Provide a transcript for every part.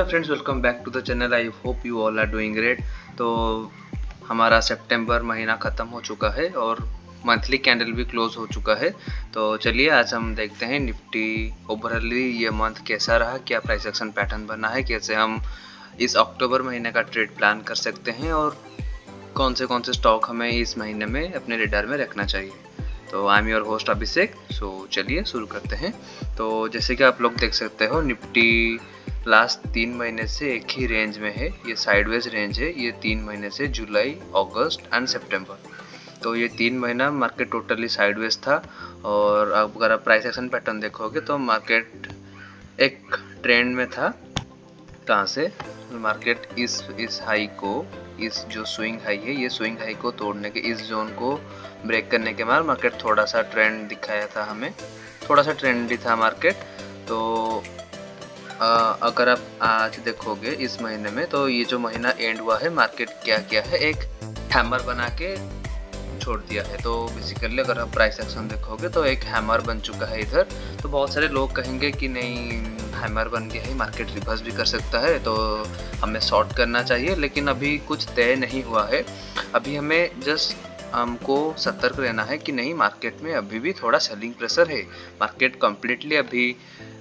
Hello friends, welcome back to the channel. I hope you all are doing great. तो हमारा सितंबर महीना ख़त्म हो चुका है और मंथली कैंडल भी क्लोज हो चुका है। तो चलिए आज हम देखते हैं निफ्टी ओवरऑली ये मंथ कैसा रहा, क्या प्राइस एक्शन पैटर्न बना है, कैसे हम इस अक्टूबर महीने का ट्रेड प्लान कर सकते हैं और कौन से स्टॉक हमें इस महीने में अपने रेडार में रखना चाहिए। तो आई एम योर होस्ट अभिषेक। सो चलिए शुरू करते हैं। तो जैसे कि आप लोग देख सकते हो, निफ्टी लास्ट 3 महीने से एक ही रेंज में है। ये साइडवेज रेंज है। ये 3 महीने से जुलाई, अगस्त एंड सितंबर, तो ये 3 महीना मार्केट टोटली साइडवेज था। और अगर आप प्राइस एक्शन पैटर्न देखोगे तो मार्केट एक ट्रेंड में था। कहाँ से मार्केट इस हाई को, इस जो स्विंग हाई है, ये स्विंग हाई को तोड़ने के, इस जोन को ब्रेक करने के बाद मार्केट थोड़ा सा ट्रेंड दिखाया था हमें, थोड़ा सा ट्रेंडी था मार्केट। तो अगर आप आज देखोगे इस महीने में, तो ये जो महीना एंड हुआ है, मार्केट क्या किया है, एक हैमर बना के छोड़ दिया है। तो बेसिकली अगर आप प्राइस एक्शन देखोगे तो एक हैमर बन चुका है इधर। तो बहुत सारे लोग कहेंगे कि नहीं, हैमर बन गया है, मार्केट रिवर्स भी कर सकता है, तो हमें शॉर्ट करना चाहिए। लेकिन अभी कुछ तय नहीं हुआ है। अभी हमें जस्ट हमको सतर्क रहना है कि नहीं, मार्केट में अभी भी थोड़ा सेलिंग प्रेशर है। मार्केट कम्प्लीटली अभी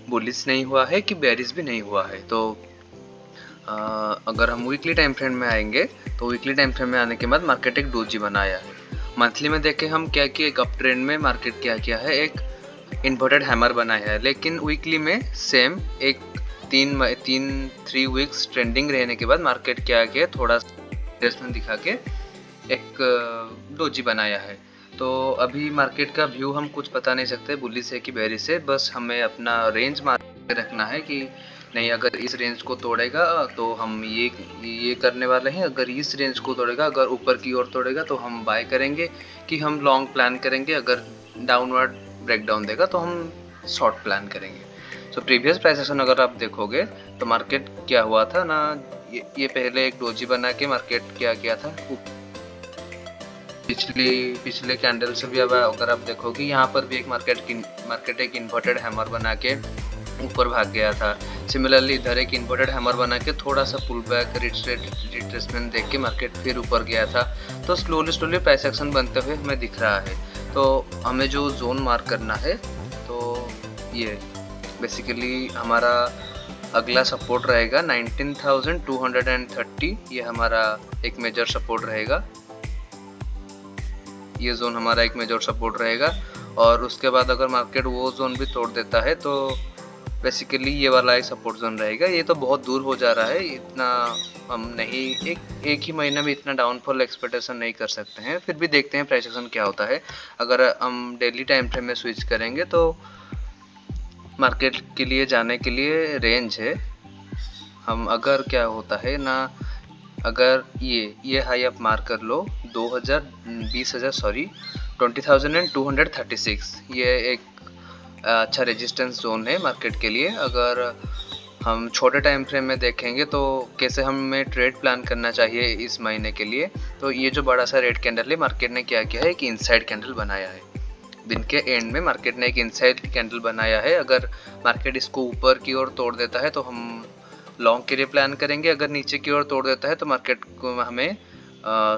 बुलिश नहीं हुआ है कि बेरिश भी नहीं हुआ है। तो अगर हम वीकली टाइम फ्रेम में आएंगे तो वीकली टाइम फ्रेम में आने के बाद मार्केट एक डोजी बनाया है। मंथली में देखें हम क्या कि एक अप ट्रेंड में मार्केट क्या किया है, एक इन्वर्टेड हैमर बनाया है। लेकिन वीकली में सेम एक 3 वीक्स ट्रेंडिंग रहने के बाद मार्केट क्या किया, थोड़ा रिट्रेसमेंट दिखा के एक डोजी बनाया है। तो अभी मार्केट का व्यू हम कुछ बता नहीं सकते, बुलिश है कि बेरिश है। बस हमें अपना रेंज मार्केट रखना है कि नहीं, अगर इस रेंज को तोड़ेगा तो हम ये करने वाले हैं, अगर इस रेंज को तोड़ेगा, अगर ऊपर की ओर तोड़ेगा तो हम बाय करेंगे कि हम लॉन्ग प्लान करेंगे, अगर डाउनवर्ड ब्रेकडाउन देगा तो हम शॉर्ट प्लान करेंगे। सो प्रीवियस प्राइस एक्शन अगर आप देखोगे तो मार्केट क्या हुआ था ना, ये पहले एक डोजी बना के मार्केट क्या किया था, पिछले कैंडल से भी। अब अगर आप देखोगे यहाँ पर भी एक मार्केट एक इन्वर्टेड हैमर बना के ऊपर भाग गया था। सिमिलरली इधर एक इन्वर्टेड हैमर बना के थोड़ा सा पुल बैक रिट्रेसमेंट देख के मार्केट फिर ऊपर गया था। तो स्लोली प्राइस एक्शन बनते हुए हमें दिख रहा है। तो हमें जो जोन मार्क करना है, तो ये बेसिकली हमारा अगला सपोर्ट रहेगा 19,230। ये हमारा एक मेजर सपोर्ट रहेगा, ये जोन हमारा एक मेजर सपोर्ट रहेगा। और उसके बाद अगर मार्केट वो जोन भी तोड़ देता है तो बेसिकली ये वाला एक सपोर्ट जोन रहेगा। ये तो बहुत दूर हो जा रहा है, इतना हम नहीं, एक ही महीने में इतना डाउनफॉल एक्सपेक्टेशन नहीं कर सकते हैं। फिर भी देखते हैं प्राइस एक्शन क्या होता है। अगर हम डेली टाइम फ्रेम में स्विच करेंगे तो मार्केट के लिए जाने के लिए रेंज है। हम अगर क्या होता है ना, अगर ये हाई आप मार्क कर लो 20,236, ये एक अच्छा रेजिस्टेंस जोन है मार्केट के लिए। अगर हम छोटे टाइम फ्रेम में देखेंगे तो कैसे हमें ट्रेड प्लान करना चाहिए इस महीने के लिए, तो ये जो बड़ा सा रेड कैंडल है, मार्केट ने क्या किया है कि इनसाइड कैंडल बनाया है। दिन के एंड में मार्केट ने एक इनसाइड कैंडल बनाया है। अगर मार्केट इसको ऊपर की ओर तोड़ देता है तो हम लॉन्ग के लिए प्लान करेंगे, अगर नीचे की ओर तोड़ देता है तो मार्केट को हमें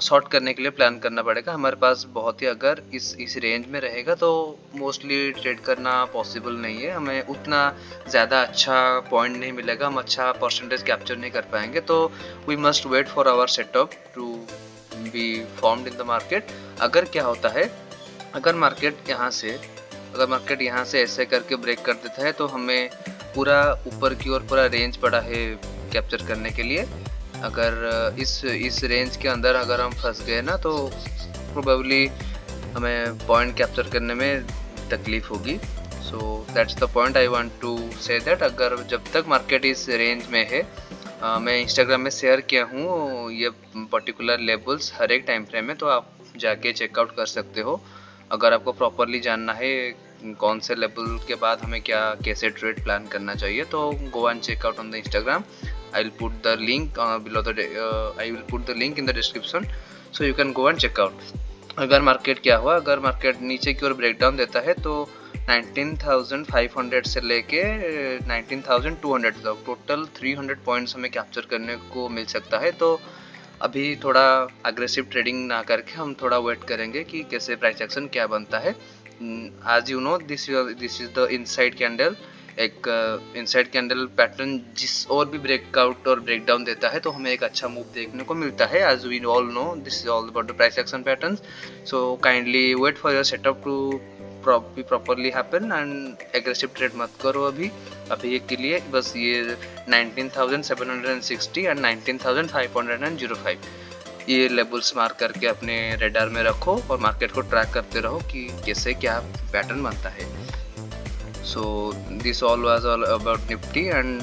शॉर्ट करने के लिए प्लान करना पड़ेगा। हमारे पास बहुत ही, अगर इस रेंज में रहेगा तो मोस्टली ट्रेड करना पॉसिबल नहीं है, हमें उतना ज़्यादा अच्छा पॉइंट नहीं मिलेगा, हम अच्छा परसेंटेज कैप्चर नहीं कर पाएंगे। तो we must wait for our setup to be formed in the market. अगर क्या होता है, अगर मार्केट यहाँ से ऐसे करके ब्रेक कर देता है तो हमें पूरा ऊपर की ओर पूरा रेंज पड़ा है कैप्चर करने के लिए। अगर इस रेंज के अंदर अगर हम फंस गए ना तो प्रोबेबली हमें पॉइंट कैप्चर करने में तकलीफ होगी। So that's the point I want to say that अगर जब तक मार्केट इस रेंज में है, मैं इंस्टाग्राम में शेयर किया हूँ ये पर्टिकुलर लेवल्स हर एक टाइम फ्रेम में, तो आप जाके चेकआउट कर सकते हो। अगर आपको प्रॉपरली जानना है कौन से लेवल के बाद हमें कैसे ट्रेड प्लान करना चाहिए, तो go and check out on the Instagram. I will put the link I will put the link in the description, so you can go and check out। अगर मार्केट क्या हुआ, अगर मार्केट नीचे की ओर breakdown देता है तो 19,500 से लेके 19,200 तक टोटल 300 पॉइंट्स हमें कैप्चर करने को मिल सकता है। तो अभी थोड़ा अग्रेसिव ट्रेडिंग ना करके हम थोड़ा वेट करेंगे कि कैसे प्राइस एक्शन क्या बनता है। आज you know this is the inside candle, एक इनसाइड कैंडल पैटर्न जिस और भी ब्रेकआउट और ब्रेकडाउन देता है तो हमें एक अच्छा मूव देखने को मिलता है। As we all know this is all about the price action patterns, so kindly wait for your setup to properly happen and aggressive trade मत करो अभी के लिए। बस ये 19,760 एंड 19,505 ये लेवल्स मार्क करके अपने रेडार में रखो और मार्केट को ट्रैक करते रहो कि कैसे क्या पैटर्न बनता है। So this all was all about Nifty and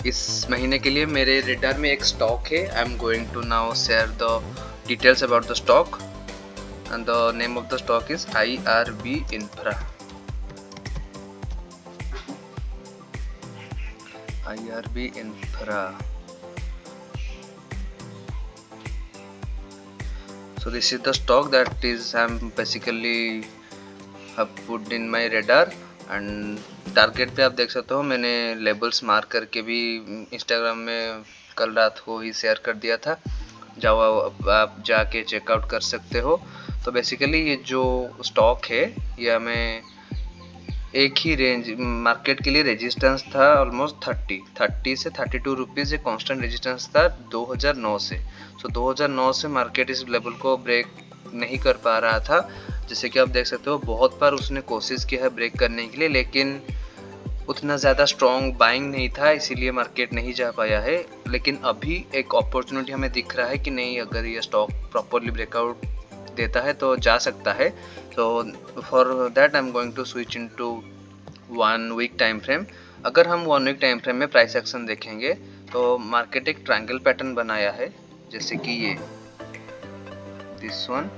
इस महीने के लिए मेरे रेडार में एक स्टॉक है। I am going to now share the details about the stock and the name of the stock is IRB Infra. IRB Infra. So this is the stock that is I'm basically have put in my radar and target पे आप देख सकते हो मैंने labels mark करके भी Instagram में कल रात को ही शेयर कर दिया था, जाओ आप जाके चेकआउट कर सकते हो। तो बेसिकली ये जो स्टॉक है ये हमें एक ही रेंज मार्केट के लिए रेजिस्टेंस था ऑलमोस्ट 30 से 32 रुपीज़ एक कांस्टेंट रेजिस्टेंस था 2009 से। सो 2009 से मार्केट इस लेवल को ब्रेक नहीं कर पा रहा था। जैसे कि आप देख सकते हो बहुत बार उसने कोशिश की है ब्रेक करने के लिए, लेकिन उतना ज़्यादा स्ट्रॉन्ग बाइंग नहीं था, इसीलिए मार्केट नहीं जा पाया है। लेकिन अभी एक अपॉर्चुनिटी हमें दिख रहा है कि नहीं, अगर ये स्टॉक प्रॉपरली ब्रेकआउट देता है तो जा सकता है। तो for that I am going to switch into 1 week time frame. अगर हम 1 वीक टाइम फ्रेम में प्राइस एक्शन देखेंगे तो मार्केट एक ट्रायंगल पैटर्न बनाया है, जैसे कि ये this one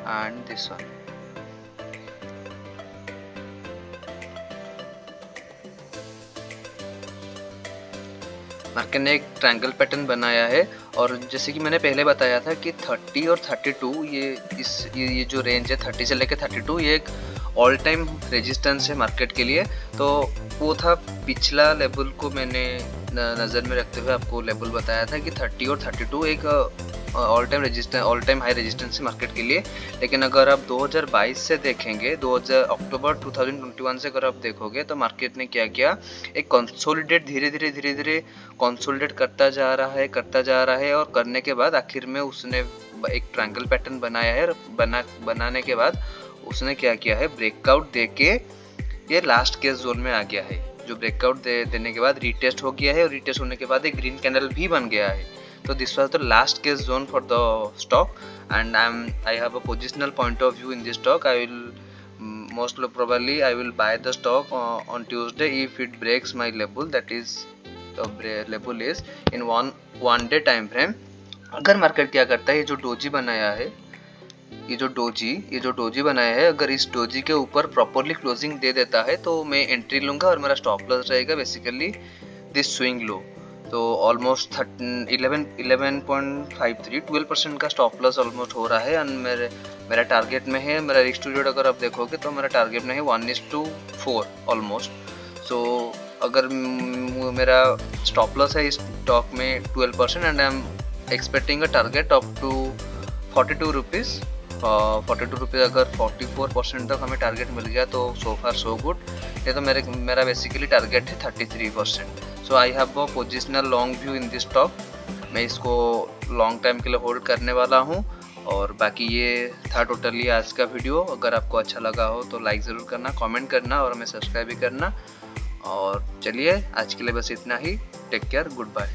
and this one. Market ने एक ट्रायंगल पैटर्न बनाया है और जैसे कि मैंने पहले बताया था कि 30 और 32 ये जो रेंज है 30 से लेकर 32 ये एक ऑल टाइम रेजिस्टेंस है मार्केट के लिए। तो वो था पिछला लेवल को मैंने नज़र में रखते हुए आपको लेवल बताया था कि 30 और 32 एक ऑल टाइम हाई रेजिस्टेंस है मार्केट के लिए। लेकिन अगर आप 2022 से देखेंगे, अक्टूबर 2021 से अगर आप देखोगे तो मार्केट ने क्या किया, एक कंसोलिडेट धीरे धीरे कंसोलिडेट करता जा रहा है और करने के बाद आखिर में उसने एक ट्रायंगल पैटर्न बनाया है। बनाने के बाद उसने क्या किया है, ब्रेकआउट देके ये लास्ट केस जोन में आ गया है। जो ब्रेकआउट देने के बाद रीटेस्ट हो गया है और रीटेस्ट होने के बाद एक ग्रीन कैंडल भी बन गया है। तो this was the last case zone for the stock and I have a positional point of view in this stock. I will most probably I will buy the stock on Tuesday if it breaks my level, that is the level is in one day time frame। अगर market क्या करता है, ये जो doji बनाया है, ये जो डोजी बनाया है, अगर इस डोजी के ऊपर प्रॉपरली क्लोजिंग दे देता है तो मैं एंट्री लूंगा और मेरा स्टॉप लॉस रहेगा बेसिकली दिस स्विंग लो। तो ऑलमोस्ट 11.53 12% का स्टॉप लॉस ऑलमोस्ट हो रहा है एंड मेरा टारगेट में है, मेरा रिस्क टू रेट अगर आप देखोगे तो मेरा टारगेट में है 1:4 ऑलमोस्ट। सो अगर मेरा स्टॉप लॉस है इस स्टॉक में 12% and I am expecting a target up to 42 rupees. 42 rupees अगर 44% तक हमें टारगेट मिल गया तो सो फार सो गुड। ये तो मेरा बेसिकली टारगेट है 33%। So I have a positional long view in this stock. मैं इसको लॉन्ग टाइम के लिए होल्ड करने वाला हूँ। और बाकी ये था टोटली आज का वीडियो। अगर आपको अच्छा लगा हो तो लाइक ज़रूर करना, कमेंट करना और हमें सब्सक्राइब भी करना। और चलिए आज के लिए बस इतना ही। Take care, good bye.